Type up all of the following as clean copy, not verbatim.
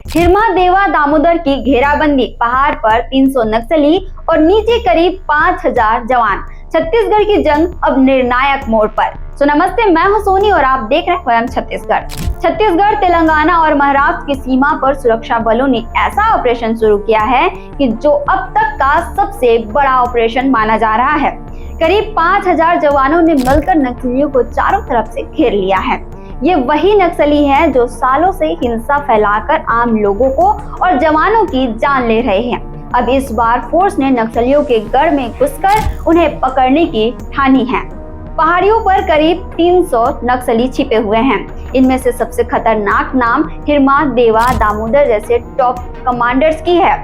हिरमा देवा दामोदर की घेराबंदी, पहाड़ पर 300 नक्सली और नीचे करीब 5000 जवान। छत्तीसगढ़ की जंग अब निर्णायक मोड़ पर। तो नमस्ते, मैं हूं सोनी और आप देख रहे हैं वयम छत्तीसगढ़। छत्तीसगढ़, तेलंगाना और महाराष्ट्र की सीमा पर सुरक्षा बलों ने ऐसा ऑपरेशन शुरू किया है कि जो अब तक का सबसे बड़ा ऑपरेशन माना जा रहा है। करीब 5000 जवानों ने मिलकर नक्सलियों को चारों तरफ से घेर लिया है। ये वही नक्सली हैं जो सालों से हिंसा फैलाकर आम लोगों को और जवानों की जान ले रहे हैं। अब इस बार फोर्स ने नक्सलियों के गढ़ में घुसकर उन्हें पकड़ने की ठानी है। पहाड़ियों पर करीब 300 नक्सली छिपे हुए हैं। इनमें से सबसे खतरनाक नाम हिरमा देवा दामोदर जैसे टॉप कमांडर्स की है।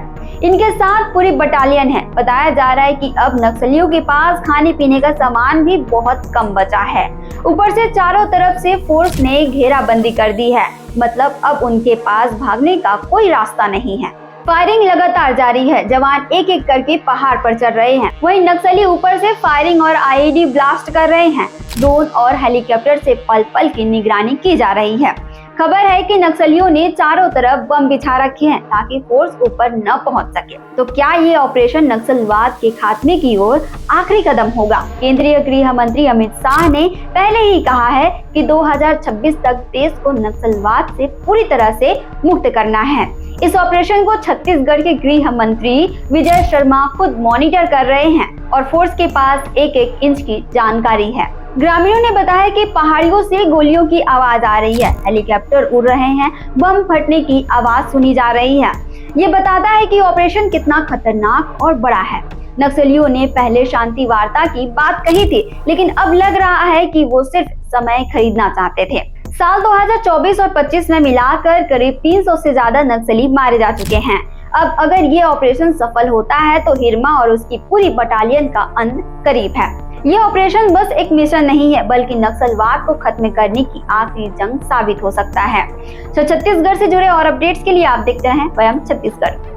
इनके साथ पूरी बटालियन है। बताया जा रहा है कि अब नक्सलियों के पास खाने पीने का सामान भी बहुत कम बचा है। ऊपर से चारों तरफ से फोर्स ने घेराबंदी कर दी है। मतलब अब उनके पास भागने का कोई रास्ता नहीं है। फायरिंग लगातार जारी है। जवान एक एक करके पहाड़ पर चढ़ रहे हैं। वहीं नक्सली ऊपर से फायरिंग और आईईडी ब्लास्ट कर रहे हैं। ड्रोन और हेलीकॉप्टर से पल पल की निगरानी की जा रही है। खबर है कि नक्सलियों ने चारों तरफ बम बिछा रखे हैं ताकि फोर्स ऊपर न पहुंच सके। तो क्या ये ऑपरेशन नक्सलवाद के खात्मे की ओर आखिरी कदम होगा? केंद्रीय गृह मंत्री अमित शाह ने पहले ही कहा है कि 2026 तक देश को नक्सलवाद से पूरी तरह से मुक्त करना है। इस ऑपरेशन को छत्तीसगढ़ के गृह मंत्री विजय शर्मा खुद मॉनिटर कर रहे हैं और फोर्स के पास एक एक इंच की जानकारी है। ग्रामीणों ने बताया कि पहाड़ियों से गोलियों की आवाज आ रही है, हेलीकॉप्टर उड़ रहे हैं, बम फटने की आवाज सुनी जा रही है। ये बताता है कि ऑपरेशन कितना खतरनाक और बड़ा है। नक्सलियों ने पहले शांति वार्ता की बात कही थी, लेकिन अब लग रहा है कि वो सिर्फ समय खरीदना चाहते थे। साल 2024 और 25 में मिलाकर करीब 300 से ज्यादा नक्सली मारे जा चुके हैं। अब अगर ये ऑपरेशन सफल होता है तो हिरमा और उसकी पूरी बटालियन का अंत करीब है। ये ऑपरेशन बस एक मिशन नहीं है, बल्कि नक्सलवाद को खत्म करने की आखिरी जंग साबित हो सकता है। तो छत्तीसगढ़ से जुड़े और अपडेट्स के लिए आप देखते रहें वयम छत्तीसगढ़।